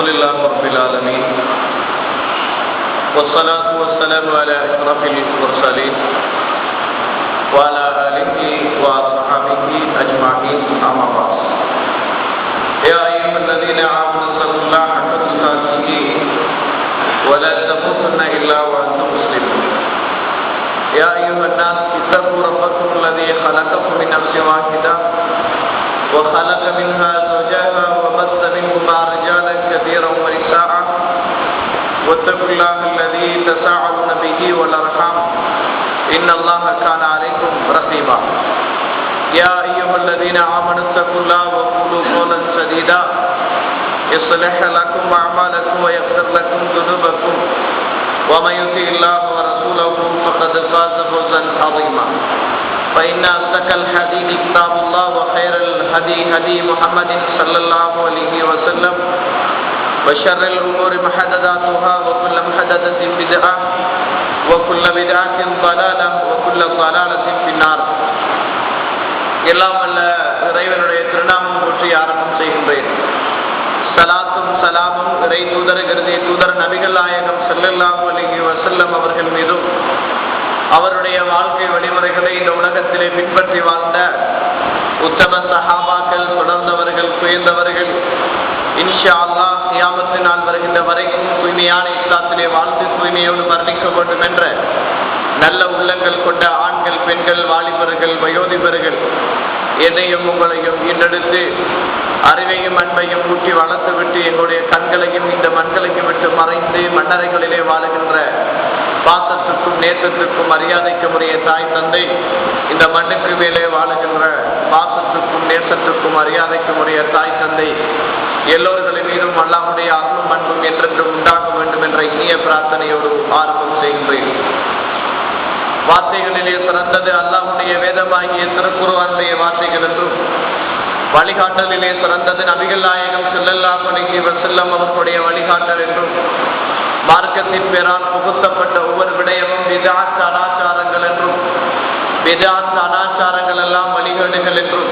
لله رب العالمين والصلاة والسلام على أشرف المرسلين وعلى آله وأصحابه أجمعين أما بعد يا أيها الذين آمنوا اتقوا الله حق تقاته ولا تموتن إلا وأنتم مسلمون يا أيها الناس اتقوا ربكم الذي خلقكم من نفس واحدة وخلق منها زوجها وبث منهما رجالا كثيرا ونساء واتقوا الله الذي تساءلون به والأرحام إن الله كان عليكم رقيبا يا أيها الذين آمنوا اتقوا الله وقولوا قولا سديدا يصلح لكم أعمالكم ويغفر لكم ذنوبكم ومن يطع الله ورسوله فقد فاز فوزا عظيما فإن أصدق الحديث كتاب الله وخير الهدي هدي محمد صلى الله عليه وسلم وشر الأمور محدثاتها وكل محدثة بدعة وكل بدعة ضلالة وكل ضلالة في النار. எல்லாம் அல்ல இறைவனுடைய திருநாமம் போற்றி ஆரம்பம் செய்கின்றேன். சலாத்தும் சலாமும் இறை தூதர் தூதர் நபிகள் நாயகம் ஸல்லல்லாஹு அலைஹி வஸல்லம் அவர்கள் மீதும் அவருடைய வாழ்க்கை வழிமுறைகளை இந்த உலகத்திலே பின்பற்றி வாழ்ந்த உத்தம சஹாபாக்கள், தொடர்ந்தவர்கள், குயர்ந்தவர்கள், இன்ஷா அல்லாஹ் கியாமத்து நாள் வருகின்ற வரைக்கும் தூய்மையான இஸ்லாத்திலே வாழ்ந்து தூய்மையோடு மரணிக்க வேண்டும் என்ற நல்ல உள்ளங்கள் கொண்ட ஆண்கள், பெண்கள், வாலிபர்கள், வயோதிபர்கள் என்னையும் உங்களையும் ஈண்டெடுத்து அறிவையும் அன்பையும் ஊட்டி வளர்த்து விட்டு எங்களுடைய கண்களையும் இந்த மண்களையும் விட்டு மறைந்து மன்னரைகளிலே வாழுகின்ற பாசத்துக்கும் நேசத்துக்கும் மரியாதைக்கும் உரிய தாய் தந்தை, இந்த மண்ணுக்கு மேலே வாழுகின்ற பாசத்துக்கும் நேசத்துக்கும் மரியாதைக்கும் உரிய தாய் தந்தை எல்லோர்களின் மீதும் அல்லாஹ்வுடைய அருளும் அன்பும் என்றென்றும் உண்டாக வேண்டும் என்ற இனிய பிரார்த்தனையோடு ஆரம்பம் செய்கின்றேன். வார்த்தைகளிலே சிறந்தது அல்லாஹ்வுடைய வேதமாகிய திருக்குர்ஆனுடைய வார்த்தைகள் என்றும், வழிகாட்டலிலே சிறந்தது நபிகள் நாயகம் ஸல்லல்லாஹு அலைஹி வஸல்லம் அவர்களுடைய வழிகாட்டல் என்றும், மார்க்கத்தின் பேரால் புகுத்தப்பட்ட ஒவ்வொரு விடயமும் பித்அத் அனாச்சாரங்கள் என்றும், பித்அத் அனாச்சாரங்கள் எல்லாம் வழிகேடுகள் என்றும்,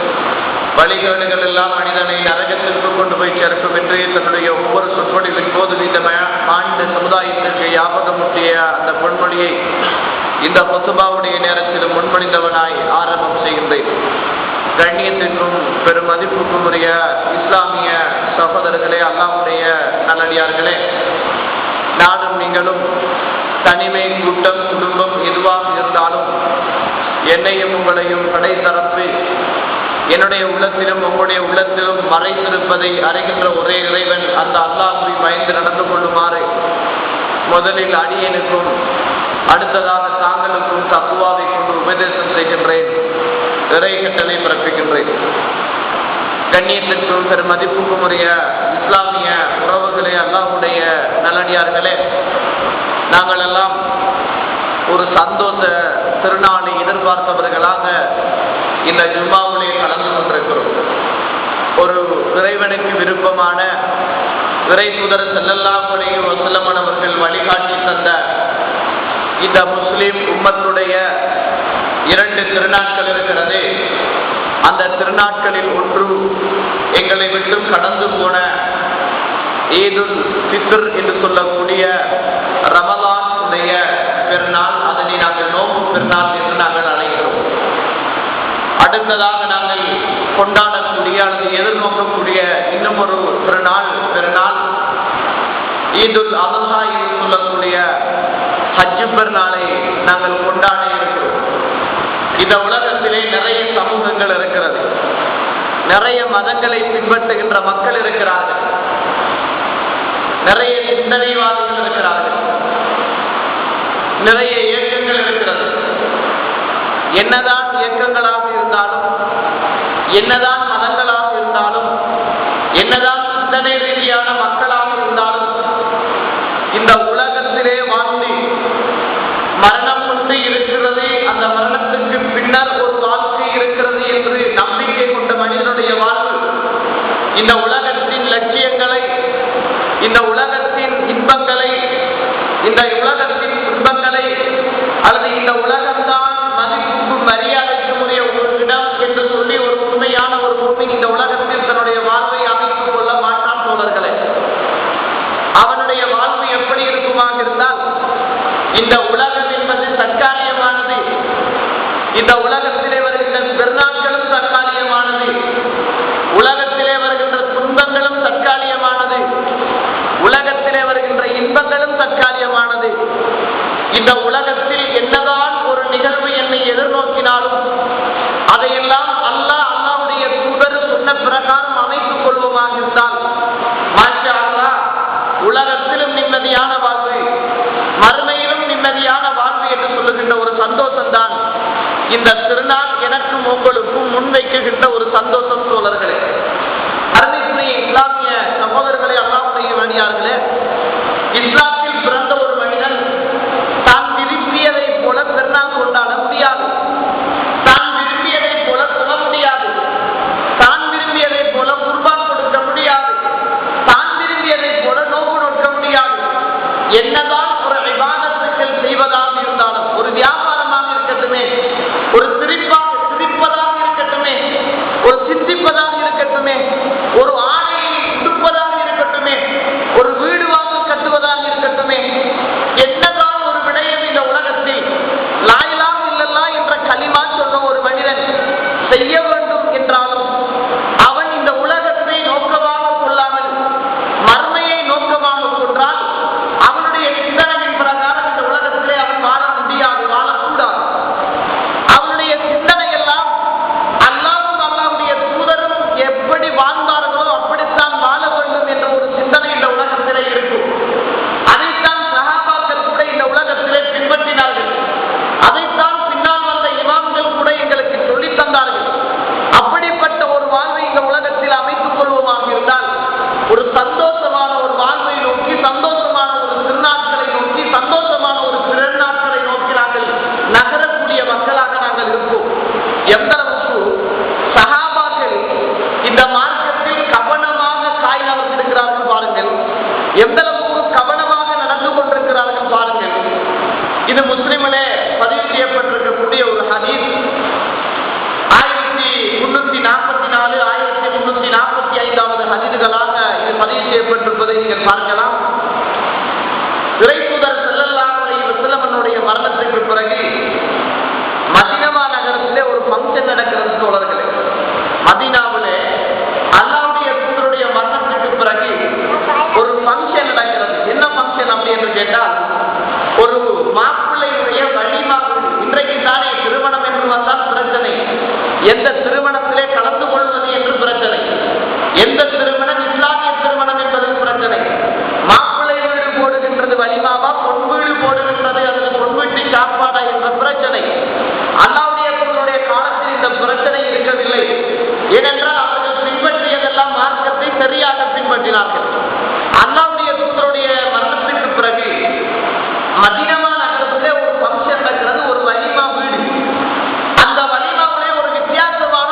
வழிகேடுகள் எல்லாம் மனிதனை நரகத்திற்கு கொண்டு போய் சேர்க்கும் என்று தன்னுடைய ஒவ்வொரு சொற்பொழிவின் போது இந்த ஆண்டு சமுதாயத்திற்கு ஞாபகமூட்டிய அந்த பொன்மொழியை இந்த குத்பாவுடைய நேரத்தில் முன்மொழிந்தவனாய் ஆரம்பம் செய்கின்றேன். கண்ணியத்திற்கும் பெரும் மதிப்புக்கும் உரிய இஸ்லாமிய சகோதரர்களே, அல்லாஹ்வுடைய நல்லடியார்களே, நானும் நீங்களும் தனிமை, கூட்டம், குடும்பம் எதுவாக இருந்தாலும் என்னையும் உங்களையும் படைத்தரப்பு என்னுடைய உள்ளத்திலும் உங்களுடைய உள்ளத்திலும் மறைந்திருப்பதை அறிகின்ற ஒரே இறைவன் அந்த அல்லாஹ்வை பயந்து நடந்து கொள்ளுமாறு முதலில் அடியனுக்கும் அடுத்ததாக தாங்களுக்கும் தக்குவாவை கொண்டு உபதேசம் செய்கின்றேன், இறை கட்டளை பிறப்பிக்கின்றேன். கண்ணியத்திற்கும் பெரும் மதிப்புக்கும் உரிய இஸ்லாமிய உறவுகளே, அல்லாஹ்வுடைய நல்லடியார்களே, நாங்கள் எல்லாம் ஒரு சந்தோஷ திருநாளை எதிர்பார்த்தவர்களாக இந்த ஜும்மாவிலே கலந்து கொண்டிருக்கிறோம். ஒரு இறைவனுக்கு விருப்பமான இறை தூதர் ஸல்லல்லாஹு அலைஹி வஸல்லம் அவர்கள் வழிகாட்டி தந்த இந்த முஸ்லிம் உம்மத்துடைய 2 திருநாட்கள் இருக்கிறது. அந்த திருநாட்களில் ஒன்று எங்களை விட்டு கடந்து போன ஈதுல் ஃபித்ர் என்று சொல்லக்கூடிய ரமலான் உடைய பெருநாள். அதனை நாங்கள் நோன்பு பெருநாள் என்று நாங்கள் அழைக்கிறோம். அடுத்ததாக நாங்கள் கொண்டாடக்கூடிய அல்லது எதிர்நோக்கக்கூடிய இன்னும் ஒரு பெருநாள் ஈதுல் அத்ஹா என்று சொல்லக்கூடிய ஹஜ் பெருநாளை நாங்கள் கொண்டாட இருக்கிறோம். இந்த உலகத்திலே நிறைய சமூகங்கள் இருக்கிறது, நிறைய மதங்களை பின்பற்றுகின்ற மக்கள் இருக்கிறார்கள், நிறைய சிந்தனைவாதிகள் இருக்கிறார்கள், நிறைய இயக்கங்கள் இருக்கிறது. என்னதான் இயக்கங்களாக இருந்தாலும், என்னதான் மதங்களாக இருந்தாலும், என்னதான் சிந்தனை ரீதியான மக்களாக இருந்தாலும், இந்த உலகத்திலே வாழ்ந்து மரணம் ஒன்று இருக்கிறது, அந்த மரணத்துக்கு பின்னர் ஒரு வாழ்க்கை இருக்கிறது என்று நம்பிக்கை கொண்ட மனிதனுடைய வாழ்வு இந்த உலகத்தின் லட்சியங்களை, இந்த உலகத்தின் இன்பங்களை, இந்த உலகத்தின் துன்பங்களை அல்லது இந்த உலகம்தான் மதிப்புக்கும் மரியாதைக்கும் உரிய ஒரு இடம் என்று சொல்லி ஒரு உண்மையான ஒரு பூமி இந்த உலகத்தில் தன்னுடைய வாழ்வை அமைத்துக் கொள்ள மாட்டான். தோழர்களே, இந்த உலகம் என்பது தற்காலிகமானது. இந்த உலகத்திலே வருகின்ற பெருநாட்களும் தற்காலிகமானது. உலகத்திலே வருகின்ற துன்பங்களும் தற்காலிகமானது. உலகத்திலே வருகின்ற இன்பங்களும் தற்காலிகமானது. இந்த உலகத்தில் என்னதான் ஒரு நிகழ்வு என்னை எதிர்நோக்கினாலும் அதையெல்லாம் அல்லாஹ்வுடைய தூதர் சொன்ன பிரகாரம் அமைத்துக் கொள்வோமாக இருந்தால் மாஷா அல்லாஹ் உலகத்திலும் நிம்மதியான வாழ்வு, மறுமையிலும் நிம்மதியான வாழ்வு என்று சொல்லுகின்ற ஒரு சந்தோஷம் தான் இந்த திருநாள் எனக்கும் உங்களுக்கும் முன்வைக்குகின்ற ஒரு சந்தோஷம் தோழர்களே. அருமைக்குரிய இஸ்லாமிய சகோதரர்களே, அல்லாஹ்வுடைய அடியார்களே, இஸ்லாத்தில் பிறந்த ஒரு மனிதன் தான் விரும்பியதை போல பெருநாள் கொண்டாட முடியாது. தான் விரும்பியதை போல சொல்ல முடியாது. தான் விரும்பியதை போல குர்பான் கொடுக்க முடியாது. தான் விரும்பியதை போல நோக்கு நோக்க முடியாது. என்னதான் ஒரு இபாதத்துக்கள் செய்வதாக இருந்தாலும், ஒரு வியாபாரமாக இருக்கட்டுமே, ஒரு சிரிப்பதாக இருக்கட்டுமே, ஒரு சிந்திப்பதாக இருக்கட்டுமே, ஒரு ஆடையை உடுப்பதாக இருக்கட்டுமே, ஒரு வீடு வாங்க கட்டுவதாக இருக்கட்டுமே, என்னதான் ஒரு விடயம் இந்த உலகத்தில் லா இலாஹ இல்லல்லாஹ் என்ற கலிமா சொன்ன ஒரு மனிதன் செய்ய வேண்டும் என்றாலும் அவன் இந்த உலகத்தை நோக்கமாக கொள்ளாமல் மர்மையை நோக்கமாக கொண்டால் அவனுடைய சிந்தனையின் பிரகாரம் இந்த உலகத்திலே அவன் வாழ முடியாது, வாழக்கூடாது. அவனுடைய சிந்தனை எல்லாம் அல்லாஹ்வும் அல்லாஹ்வுடைய தூதரும் எப்படி வாழ்ந்தார்களோ அப்படித்தான் வாழ வேண்டும் என்ற ஒரு சிந்தனை இந்த உலகத்திலே இருக்கும். அதைத்தான் சஹாபாக்கள் கூட இந்த உலகத்திலே பின்பற்றினார்கள். அதைத்தான் பின்னால் வந்த இமாம்கள் கூட எங்களுக்கு சொல்லித் தந்தார்கள். அப்படிப்பட்ட ஒரு வாழ்வை இந்த உலகத்தில் அமைத்துக் கொள்வோமாக இருந்தால் ஒரு சந்தோஷமான ஒரு வாழ்வை நோக்கி, சந்தோஷமான ஒரு திருநாட்களை நோக்கி, சந்தோஷமான ஒரு பிறநாட்களை நோக்கி நாங்கள் நகரக்கூடிய மக்களாக நாங்கள் இருப்போம். எந்த அளவுக்கு சஹாபாக்கள் இந்த மார்க்கத்தில் கவனமாக காய் நகர்த்திருக்கிறார்கள் பாருங்கள். எந்த அளவுக்கு கவனமாக நடந்து கொண்டிருக்கிறார்கள் பாருங்கள். இது முஸ்லிமிலே பதிவு செய்யப்பட்டிருக்கக்கூடிய ஒரு ஹதீஸ். 1344 1345வது ஹதீஸ்களாக இது பதிவு செய்யப்பட்டிருப்பதை நீங்கள் பார்க்கலாம். இறைத்தூதர் ஸல்லல்லாஹு அலைஹி வஸல்லமுடைய மரணத்திற்கு பிறகு மதீனா நகரத்திலே ஒரு ஃபங்க்ஷன் நடக்கிறது தோழர்களே. மதீனாவிலே அல்லாஹ்வுடைய தூதருடைய மரணத்திற்கு பிறகு ஒரு ஃபங்க்ஷன் நடக்கிறது. என்ன ஃபங்க்ஷன் அப்படி என்று கேட்டால், ஒரு மாப்பிள்ளையுடைய வலிமா. இன்றைக்கு தானே திருமணம் என்று வந்தால் பிரச்சனை. எந்த திருமணத்திலே கலந்து கொள்வது என்று பிரச்சனை. எந்த திருமணம் இஸ்லாமிய திருமணம் என்பது பிரச்சனை. மாப்பிள்ளை வீடு போடுகின்றது வலிமாவா, பொன் வீடு போடுகின்றது அல்லது பொன் வீட்டு சாப்பாடா என்ற பிரச்சனை. அல்லாஹ்வுடைய தூதருடைய காலத்தில் இந்த பிரச்சனை இருக்கவில்லை. ஏனென்றால் அவர்கள் பின்பற்றியதெல்லாம் மார்க்கத்தை சரியாக பின்பற்றினார்கள். அல்லாஹ்வுடைய தூதருடைய மரணத்திற்கு பிறகு மதீனா நகரத்திலே ஒரு ஃபங்க்ஷன் நடக்கிறது, ஒரு வலிமா வீடு. அந்த வலிமாவிலே ஒரு வித்தியாசமான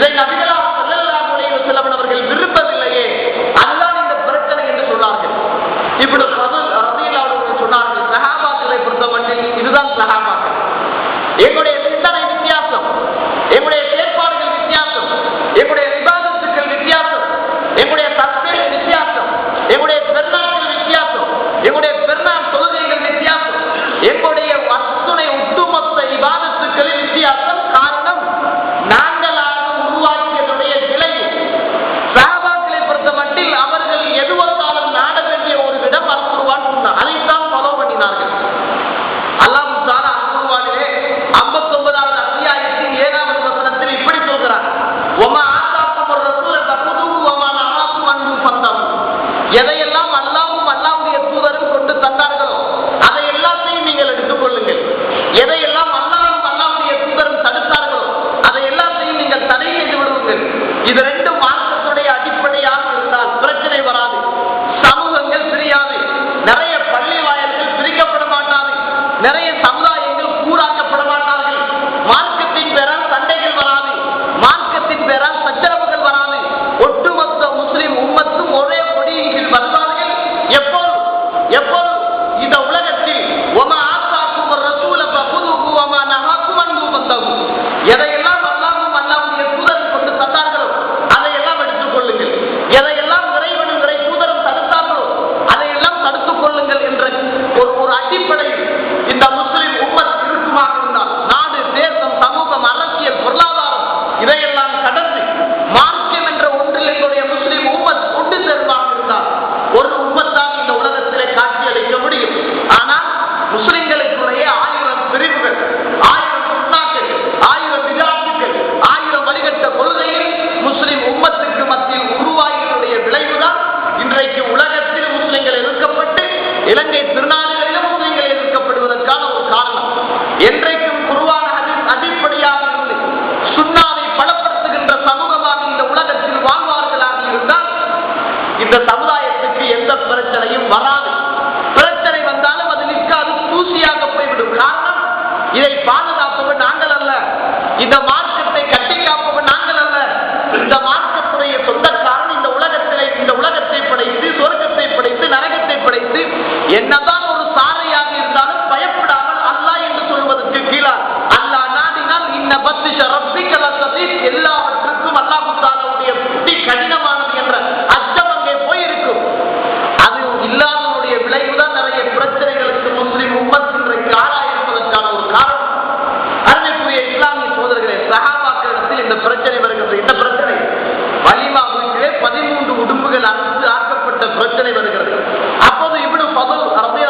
இதை நபிகளார் ஸல்லல்லாஹு அலைஹி வஸல்லம் அவர்கள் விரும்பவில்லையே, அதுதான் இந்த பிரச்சனை என்று சொன்னார்கள். இப்படி ரலியல்லாஹு அன்ஹு சொன்னார்கள், சஹாபாக்களை பொறுத்தமட்டில் இதுதான் சஹாபாக்கள். எங்களுடைய சிந்தனை வித்தியாசம், எங்களுடைய செயற்பாடுகள் வித்தியாசம், எங்களுடைய இபாதத்துக்கள் வித்தியாசம், எங்களுடைய தஸ்பீஹ் வித்தியாசம், எங்களுடைய பெருநாட்கள் வித்தியாசம், எங்களுடைய பெருநாள் தொழுகைகள் வித்தியாசம், எங்களுடைய அத்துணை ஒட்டுமொத்த இபாதத்துக்களின் வித்தியாசம். காரணம், நாங்களாக உருவாக்கியதுடைய விளைவு. சஹாபாக்களை பொறுத்த மட்டில் அவர்கள் எது வந்தாலும் நாட வேண்டிய ஒரு இடம் அல்-குர்ஆன் சொன்னார். அதைத்தான் ஃபாலோ பண்ணினார்கள். அல்லாஹ் தஆலா அல்-குர்ஆனிலே 59வது அத்தியாயத்தின் 7வது வசனத்தில் இப்படி சொல்கிறார், வமா ஆதாக்குமுர் ரசூல தகுதுஹு வமா நஹாக்கும் அன்ஹு ஃபந்தஹு. எதையெல்லாம் அல்லாஹ்வும் அல்லாஹ்வுடைய தூதரும் கொண்டு தந்தார்களோ அதை எல்லாத்தையும் நீங்கள் எடுத்துக் கொள்ளுங்கள். எதையெல்லாம் அல்லாஹ்வும் அல்லாஹ்வுடைய தூதரும் தடுத்தார்களோ அதை எல்லாத்தையும் நீங்கள் தடை செய்து விடுங்கள். இது ரெண்டும் மார்க்கத்துடைய அடிப்படையாக இருந்தால் பிரச்சனை வராது, சமூகங்கள் பிரியாது, நிறைய பள்ளி வாயல்கள் பிரிக்கப்பட மாட்டாது, நிறைய சமுதாயங்கள் கூறாக்கப்பட மாட்டார்கள், மார்க்கத்தின் பேரால் சண்டைகள் வராது, மார்க்கத்தின் பேரால் சச்சரவுகள் வராது, ஒட்டுமொத்த முஸ்லிம் உம்மத்தும் ஒரே கொடியின் கீழ் வருவார்கள். எப்போது இந்த உலகத்தில் வமா ஆதாக்கும் ரசூல ஃபகுதுஹு வமா நஹாக்கும் அன்ஹு ஃபந்தஹு. எதையெல்லாம் அல்லாஹ்வும் அல்லாஹ்வுடைய தூதரும் கொண்டு தந்தார்களோ அதையெல்லாம் எடுத்துக் கொள்ளுங்கள், எதையெல்லாம் இறைவனும் இறை தூதரும் தடுத்தார்களோ அதையெல்லாம் தடுத்துக் கொள்ளுங்கள் என்ற ஒரு அடிப்படையில் இந்த முஸ்லிம் உம்மத் இருக்குமாக இருந்தால், நாடு, தேசம், சமூகம், அரசியல், பொருளாதாரம் இதையெல்லாம் கடந்து மார்க்கம் என்ற ஒன்றில் எங்களுடைய முஸ்லிம் உம்மத் கொண்டு செல்வாக இருந்தால் ஒரு உம்மத்தான் இந்த உலகத்திலே காட்சியளிக்க முடியும். ஆனால் முஸ்லிம்களுக்குள்ளேயே 1000 பிரிவுகள், 1000 சுன்னாக்கள், 1000 விதாத்துக்கள், 1000 வழிகட்ட கொள்கையில் முஸ்லிம் உம்மத்துக்கு மத்தியில் உருவாகியுடைய விளைவுதான் இன்றைக்கு உலகத்தில் முஸ்லிம்கள் எதிர்க்கப்பட்டு இலங்கை திருநாடுகளிலும் முஸ்லிம்கள் எதிர்க்கப்படுவதற்கான ஒரு காரணம். என்றைக்கும் குர்ஆன் அடிப்படையாக இருந்து சுன்னாவை பலப்படுத்துகின்ற சமூகமாக இந்த உலகத்தில் வாழ்வார்களாக இருந்தால் இந்த சமுதாயத்துக்கு எந்த பிரச்சனையும் வராது. பிரச்சனை வந்தாலும் அது நிற்காது, தூசியாக போய்விடும். காரணம், இதை பாதுகாப்பவன் நாங்கள் அல்ல, இந்த மார்க்கத்தை கட்டி காப்பவன் நாங்கள் அல்ல, இந்த மார்க்கத்துடைய சொந்தக்காரன் இந்த உலகத்தை படைத்து, சொர்க்கத்தை படைத்து, நரகத்தை படைத்து, என்னதான் ஒரு சாரையாக இருந்தாலும் பயப்படாமல் அல்லாஹ் என்று சொல்வதற்கு கீழார். அல்லாஹ் நாடினால் இன்ன பத்ஷ ரப்பிக லஸதீத், எல்லாவற்றுக்கும் அல்லாஹ் தஆலாவுடைய புத்தி கடினமானது என்ற அச்சம் அங்கே போயிருக்கும். அது இல்லாதவருடைய விளைவுதான் நிறைய பிரச்சனைகளுக்கு முஸ்லிம் உம்மத் இன்றைக்கு ஆளாயிருப்பதற்கான ஒரு காரணம். அருமைக்குரிய இஸ்லாமிய சோதரர்களே, சஹாபாக்களிடத்தில் இந்த பிரச்சனை வருகிறது. இந்த பிரச்சனை வலிமா வீட்டிலே 13 உடும்புகள் அறுத்து ஆக்கப்பட்ட பிரச்சனை வருகிறது. அப்போது இப்னு ஃபதுல் ரலியல்லாஹு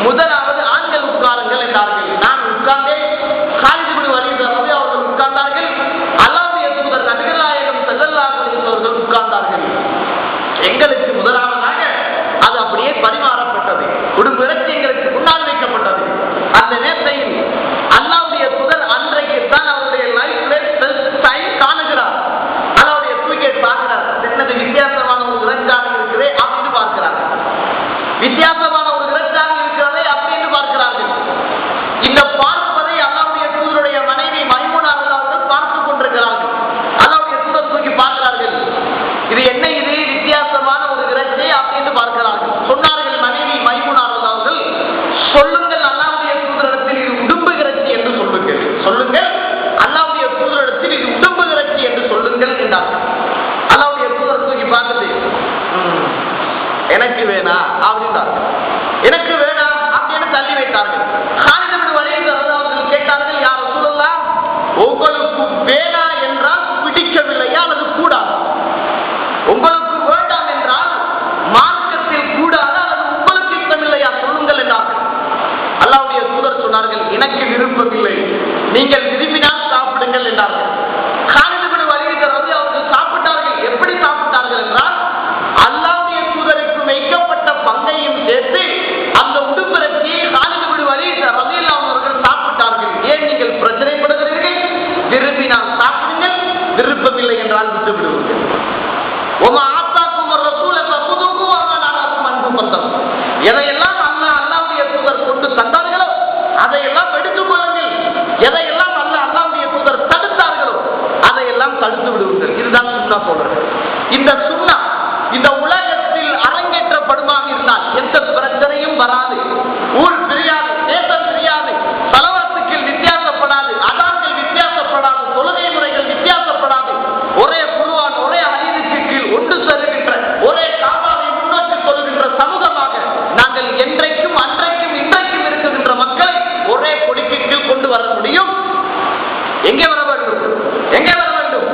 முதலாவது ஆண்கள் உட்காருங்கள் என்றார்கள். நான் உட்கார்ந்தேன். காலித் பின் வலீத் அவர்கள் உட்கார்ந்தார்கள். அல்லாஹ்வுடைய தூதர் நபிகள் நாயகம் ஸல்லல்லாஹு அலைஹி வஸல்லம் அவர்கள் உட்கார்ந்தார்கள். எங்களுக்கு முதலாவதாக அது அப்படியே பரிமாறப்பட்டது. குடும்ப இறைச்சி எங்களுக்கு முன்னால் வைக்கப்பட்டது. அந்த நேரத்தில் அல்லாஹ்வுடைய தூதர் அன்றைக்கு தான் அவருடைய லைஃப்ல டைம் காணுகிறார். அல்லாஹ்வுடைய தூக்கை பார்க்கிறார். என்னது வித்தியாசமான ஒரு இறைச்சாக இருக்கிறதே அப்படின்னு பார்க்கிறார். வித்தியாசமான ஒரு இறைச்சாக இருக்கிறதே அப்படின்னு பார்க்கிறார்கள். இந்த பார்ப்பதை அல்லாஹ்வுடைய தூதருடைய மனைவி மைமூனா அவர்கள் பார்த்துக் கொண்டிருக்கிறார்கள். அல்லாஹ்வுடைய தூதர் தூக்கி பார்க்கிறார்கள். இது என்ன, இது வித்தியாசமான ஒரு இறைச்சி அப்படின்னு பார்க்கிறார்கள். சொன்னார்கள் மனைவி மைமூனா அவர்கள், சொல்லுங்கள் அல்லாஹ்வுடைய தூதரிடத்தில் இது உடும்பு இறைச்சி என்று சொல்லுங்கள். சொல்லுங்கள் அல்லாஹ்வுடைய தூதரிடத்தில் இது உடும்பு இறைச்சி என்று சொல்லுங்கள் என்றார்கள். அல்லாஹ்வுடைய தூதர் தூக்கி பார்த்துட்டு எனக்கு வேணா அப்படின்றார்கள். எனக்கு வேணா அப்படின்னு தள்ளி வைத்தார்கள். காலித் பின் வலீத் அவர்கள் கேட்டார்கள், யா ரசூலல்லாஹ், உங்களுக்கு வேணா என்றால் பிடிக்கவில்லையா அல்லது கூடாது? உங்களுக்கு வேண்டாம் என்றால் மார்க்கத்தில் கூடாது அல்லது உங்களுக்கு இஷ்டமில்லையா சொல்லுங்கள் என்றார்கள். அல்லாஹ்வுடைய தூதர் சொன்னார்கள், எனக்கு விருப்பமில்லை, நீங்கள் விரும்பினால் சாப்பிடுங்கள் என்றார்கள். காலித் பின் வலீத் அவர்கள் சாப்பிட்டார்கள். எப்படி சாப்பிட்டார்கள் என்றால் அல்லாஹ்வுடைய தூதருக்கு வைக்கப்பட்ட பங்கையும் சேர்த்து அந்த உடுப்பிறச்சியை காலித் பின் வலீத் ரலியல்லாஹு அவர்கள் சாப்பிட்டார்கள். ஏன் நீங்கள் பிரச்சனைப்படுகிறீர்கள்? விரும்பினால் சாப்பிடுங்கள், விருப்பமில்லை என்றால் விட்டு விடுவீர்கள். எதையெல்லாம் அல்லாஹ்வுடைய தூதர் கொண்டு தந்தார்களோ அதையெல்லாம் எடுத்துக் கொள்ளுங்கள். எதையெல்லாம் அல்லாஹ்வுடைய தூதர் தடுத்தார்களோ அதையெல்லாம் தடுத்து விடுவீர்கள். இதுதான் சுன்னா சொல்றது. இந்த சுன்னா இந்த உலகத்தில் அரங்கேற்றப்படுமாக இருந்தால் எந்த பிரச்சனையும் வராது. ஊர் பிரியாது, தேசம் பிரியாது, தலவாத்துக்கள் வித்தியாசப்படாது, அதான்கள் வித்தியாசப்படாது, தொழுகை முறைகள் வித்தியாசப்படாது. ஒரே குர்ஆன், ஒரே ஹதீஸுக்கு கீழ் ஒன்று செல்கின்ற, ஒரே காபாவை முன்னோக்கி கொள்கின்ற சமூகமாக நாங்கள் என்றைக்கும் அன்றைக்கும் இன்றைக்கும் இருக்குகின்ற மக்களை ஒரே கொடிக்கு கீழ் கொண்டு வர முடியும். எங்கே வர வேண்டும்? எங்கே வர வேண்டும்?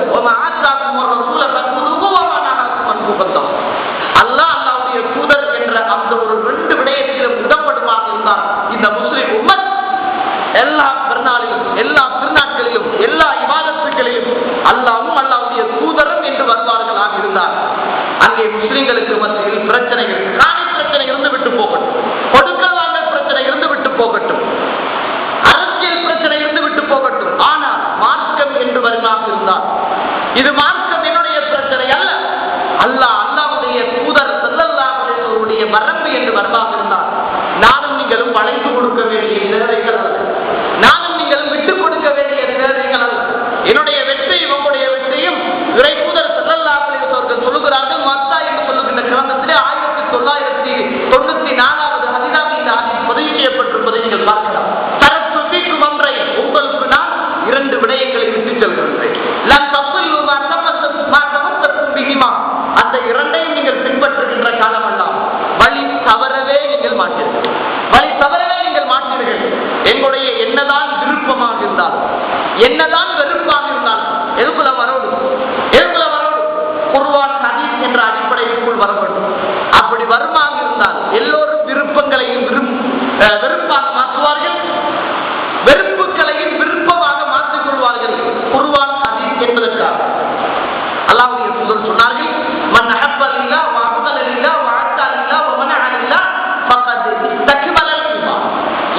அல்லாஹ் அல்லாஹ்வுடைய தூதர் என்ற அந்த ஒரு ரெண்டு விடயத்திலும் உடன்படுமாக இருந்தார் இந்த முஸ்லிம் உம்மத். எல்லா பெருநாளிலும், எல்லா திருநாட்களிலும், எல்லா இபாதத்துகளிலும் அல்லாஹ்வும் அல்லாஹ்வுடைய தூதரும் என்று வருவார்களாக இருந்தார். அங்கே முஸ்லிம்களுக்கு மத்தியில் பிரச்சனைகள், காணி பிரச்சனை இருந்து விட்டு போகட்டும், கொடுக்கல் வாங்கல் பிரச்சனை இருந்து விட்டு போகட்டும், அரசியல் பிரச்சனை இருந்து விட்டு போகட்டும். ஆனால் மார்க்கம் என்று வருமாக இருந்தார். இது மார்க்கம் என்னுடைய பிரச்சனை அல்ல, அல்லாஹ்வுடைய தூதர் ஸல்லல்லாஹு அலைஹி வஸல்லம் வரம்பு என்று வருமாக இருந்தார். நானும் நீங்களும் வளைந்து கொடுக்க வேண்டிய தேவைகள் அல்ல, நானும் நீங்களும் விட்டுக் கொடுக்க வேண்டிய தேவைகள் அல்ல. என்னுடைய வெற்றியும் உங்களுடைய வெற்றியும் இறை தூதர் ஸல்லல்லாஹு அலைஹி வஸல்லம் அவர்கள் சொல்லுகிறார்கள். மத்தா என்று சொல்லுகின்ற கிரந்தத்திலே 1994வது ஹதீஸாக இந்த ஹதீஸ் பதிவு செய்யப்பட்டிருப்பதை நீங்கள் பார்க்கலாம். தரத்து ஃபீக்கும் அம்ரை, உங்களுக்கு நான் இரண்டு விடயங்களை விட்டுச் செல்கிறேன். லன் தஸல்லு மா தமஸ்ஸகும் பிஹிமா, அந்த இரண்டையும் நீங்கள் பின்பற்றுகின்ற காலமெல்லாம் வழி தவறவே நீங்கள் மாட்டீர்கள். வழி தவறவே நீங்கள் மாட்டீர்கள். எங்களுடைய என்னதான் விருப்பமாக இருந்தாலும், என்னதான் வெறுப்பாக இருந்தாலும் எதுக்குள்ள வரணும்? எதுக்குள்ள வரணும்? குர்ஆன் ஹதீஸ் என்ற அடிப்படைக்குள் வர வேண்டும். அப்படி வருமாக இருந்தால் எல்லோரும் விருப்பங்களையும் வெறுப்பாக மாற்றுவார்கள், வெறுப்புகளையும் விருப்பமாக மாற்றிக் கொள்வார்கள். குர்ஆன் ஹதீஸ் என்பதற்காக அல்லாஹ்வுடைய தூதர் சொன்னார்கள், மன் அஹப்ப லில்லாஹ் வ அப்கத லில்லாஹ் வ அத்தா லில்லாஹ் வ மனஅ லில்லாஹ் ஃபகத் இஸ்தக்மலல் ஈமான்.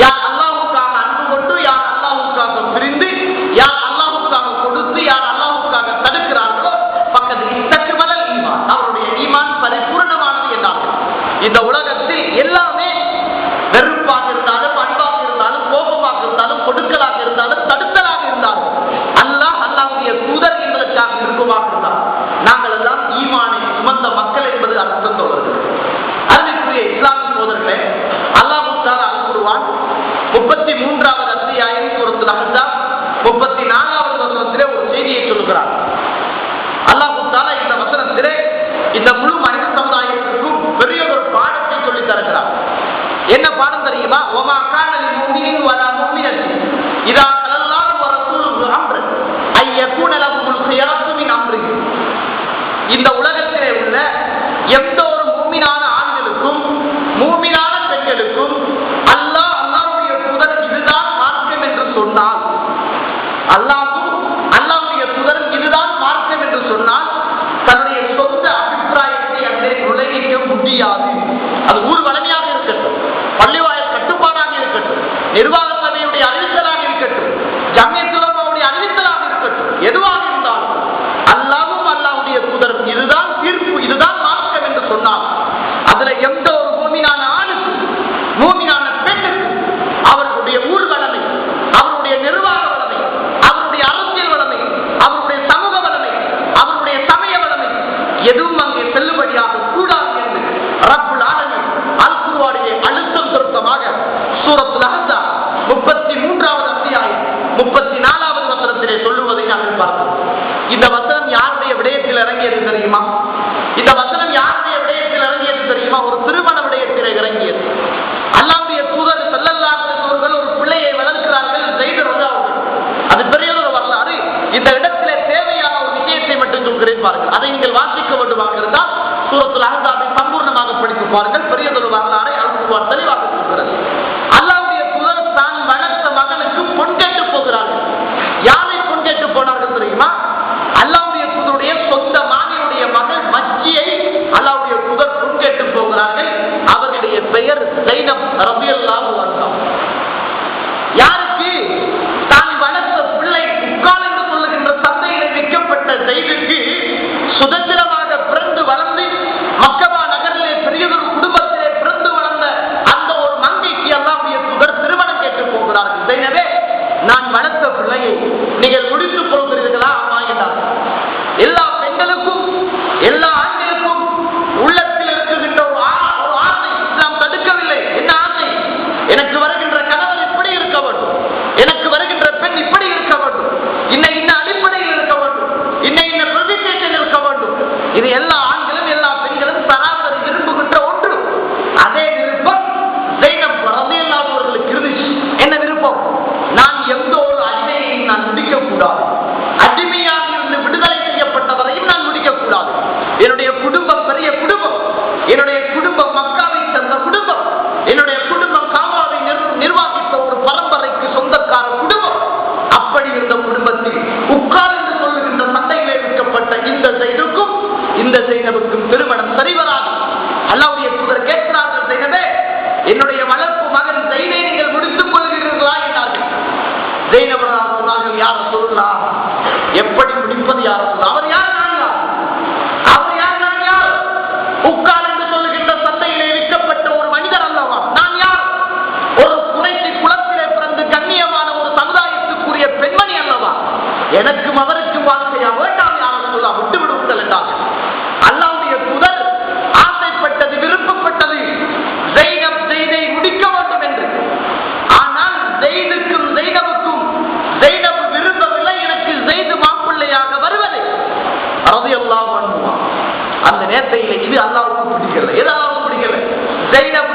யார் அல்லாஹ்வுக்காக அன்பு கொண்டு, யார் அல்லாஹ்வுக்காக பிரிந்து, யார் அல்லாஹ்வுக்காக கொடுத்து, யார் அல்லாஹ்வுக்காக தடுக்கிறார்களோ ஃபகத் இஸ்தக்மலல் ஈமான், அவருடைய ஈமான் பரிபூர்ணமானது என்றார்கள். இந்த உலகத்தில் எல்லாமே வெறுப்பாக இருந்தாலும், அன்பாக இருந்தாலும், கோபமாக இருந்தாலும், கொடுக்கலாக இருந்தாலும், தடுத்தலாக இருந்தாலும் அல்லாஹ்வுடைய தூதர் என்பதற்காக விருப்பமாக இருந்தார். நாங்கள் எல்லாம் ஈமானை சுமந்த மக்கள் என்பது அர்த்தம் சொல்வது. அருமைக்குரிய இஸ்லாமிய சோதரர்களே, அல்லாஹ் தஆலா அல்-குர்ஆன் 33வது அத்தியாயம் சூரத்துல் அஹ்ஸாப் 34வது வசனத்திலே ஒரு செய்தியை சொல்கிறார். அல்லாஹ் தஆலா இந்த வசனத்திலே இந்த முழு மனித சமுதாயத்திற்கும் பெரிய ஒரு பாடத்தை சொல்லி தருகிறார். என்ன பாடம் தெரியுமா? வமா கான லில் முஃமினின் வலா முஃமினத்தின் இதா ஸல்லல்லாஹு வ ரசூலுஹு அம்ரன் ஐயகுன லஹுல் ഖിയറத்து மின் அம்ரிஹி. இந்த உலகத்திலே உள்ள எந்த ஒரு மூமினான ஆண்களுக்கும் மூமினான பெண்களுக்கும் அல்லாஹ்வுடைய தூதரும் இதுதான் மார்க்கம் என்று சொன்னால் தன்னுடைய சொந்த அபிப்பிராயத்தை அங்கே நுழைக்க முடியாது. அது ஊர் வளமையாக இருக்கட்டும், பள்ளிவாயல் கட்டுப்பாடாக இருக்கட்டும், நிர்வாக சபையுடைய அறிவித்தலாக இருக்கட்டும், ஜம்மியத் உலமாவுடைய அறிவித்தலாக இருக்கட்டும், எதுவாக இருந்தாலும் அல்லாஹ்வும் அல்லாஹ்வுடைய தூதரும் இதுதான் தீர்ப்பு, இதுதான் மார்க்கம் என்று சொன்னால் அதுல எந்த ஒரு மூமினான ஆணுக்கு மூமினான பெண்ணுக்கு அவர்களுடைய ஊர் வளமை, அவருடைய நிர்வாக வளமை, அவருடைய அரசியல் வளமை, அவருடைய சமூக வளமை, அவருடைய சமய வளமை எதுவும் அங்கே செல்லுபடியாக கூடாது என்று ரப்புல் ஆலமீன் அல் குர்ஆனிலே அழுத்தம் திருத்தமாக சூரத்துல் அஹ்ஸாப் 33வது அத்தியாயம் 34வது வசனத்திலே சொல்லுவதை நாங்கள் பார்த்தோம். இந்த வசனம் யாருடைய விடயத்தில் இறங்கியது தெரியுமா? இந்த வசனம் யாருடைய விடயத்தில் இறங்கியது தெரியுமா? ஒரு திருமண விடயத்தில் இறங்கியது. அல்லாஹ்வுடைய தூதர் ஸல்லல்லாஹு அலைஹி வஸல்லம் ஒரு பிள்ளையை வளர்க்கிறார்கள், ஸைத் ரலியல்லாஹு அன்ஹு. அது பெரிய ஒரு வரலாறு. இந்த இடத்திலே தேவையான ஒரு விஷயத்தை மட்டும் சொல்கிறேன் பாருங்கள். அதை நீங்கள் வாசிக்க வேண்டுமாக இருந்தால் சூரத்துல் அஹ்ஸாபை சம்பூர்ணமாக படித்து பாருங்கள். பெரியதொரு வரலாறை அல் குர்ஆன் தெளிவாக சொல்கிறது. அல்லாஹ்வுடைய தூதர் தான் வளர்த்த மகனுக்கு பொன் கேட்டு போகிறார்கள். யாரை பொன் கேட்டு போனார்கள் தெரியுமா? அல்லாஹ்வுடைய தூதருடைய சொந்த மாமியுடைய மகள் மச்சியை அல்லாஹ்வுடைய தூதர் பொன் கேட்டு போகிறார்கள். அவருடைய பெயர் ஸைனப் ரலியல்லாஹு அன்ஹா. யாருக்கு? தான் வளர்த்த பிள்ளை உக்கால் என்று சொல்லுகின்ற சந்தையிலே விற்கப்பட்ட ஸைதுக்கு சுதந்திரமாக பிறந்து வளர்ந்து மக்கபா நகரிலே பெரியதொரு குடும்பத்திலே பிறந்து வளர்ந்த அந்த ஒரு மங்கைக்கு அல்லாஹ்வுடைய தூதர் திருமணம் கேட்டு போகிறார்கள். ஸைனபே, நான் வளர்த்த பிள்ளையை நீங்கள் முடித்துக் கொள்கிறீர்களா? ஆமா என்றார்கள். எல்லா பெண்களுக்கும் எல்லா ஆண்களுக்கும் உள்ளத்தில் இருக்குகின்ற ஒரு ஆசை இஸ்லாம் தடுக்கவில்லை. என்ன ஆசை? எனக்கு வருகின்ற கணவன் இப்படி இருக்க வேண்டும், எனக்கு வருகின்ற பெண் இப்படி இருக்க வேண்டும், இன்ன அடிப்படையில் இருக்க வேண்டும், இன்ன பிரதிஷ்டத்தில் இருக்க வேண்டும். இது எல்லா ஆண்களும் எல்லா பெண்களும் சராசரி விரும்புகின்ற ஒன்று. அதே விருப்பம் ஸைனப் ரலியல்லாஹு அவர்களுக்கு இருந்துச்சு. என்ன விருப்பம்? நான் எந்த ஒரு அடிமையையும் நான் முடிக்க கூடாது, அடிமையாக இருந்து விடுதலை செய்யப்பட்டவரையும் நான் முடிக்க கூடாது. என்னுடைய குடும்பம் பெரிய குடும்பம், என்னுடைய குடும்பம் மக்காவை சேர்ந்த குடும்பம், என்னுடைய குடும்பம் காபாவை நிர்வாகித்த ஒரு பரம்பரைக்கு சொந்தக்கார குடும்பம். அப்படி இருந்த குடும்பத்தில் உக்கால் என்று சொல்லுகின்ற சந்தையிலே விற்கப்பட்ட இந்த ஸைதுக்கும் இந்த ஸைனபுக்கும் திருமணம் சரிவராது. அல்லாஹ்வுடைய தூதர் கேட்கிறார்கள், ஸைனபே, என்னுடைய வளர்ப்பு மகன் ஸைதை நீங்கள் முடித்துக் கொள்கிறீர்களா என்றார்கள். ஸைனப் சொன்னார்கள், யார் சொல்லலாம், எப்படி முடிப்பது யார் சொல்லலாம்? அவர் யார்? நான் யார்? அவர் யார்? நான் யார்? உக்கால் என்று சொல்லுகின்ற சந்தையிலே விற்கப்பட்ட ஒரு மனிதர் அல்லவா நான் யார்? ஒரு குறைசி குலத்திலே பிறந்து கண்ணியமான ஒரு சமுதாயத்துக்குரிய பெண்மணி அல்லவா? எனக்கும் அவருக்கும் வாழ்க்கையா? வேண்டாம், யாரும் சொல்ல விட்டு விடுங்கள் என்றார்கள். அல்லாஹ்வுடைய தூதர் ஆசைப்பட்டது, விருப்பப்பட்டது ஸைதை முடிக்க வேண்டும் என்று. ஆனால் ஸைதுக்கும் ஸைனபுக்கும் ஸைனப் விரும்பவில்லை, எனக்கு ஸைத் மாப்பிள்ளையாக வருவதை ரலியல்லாஹு அன்ஹு. அந்த நேரத்தில் இது அல்லாஹ்வுக்கு பிடிக்கல. எது அல்லாஹ்வுக்கு பிடிக்கல? ஸைனப்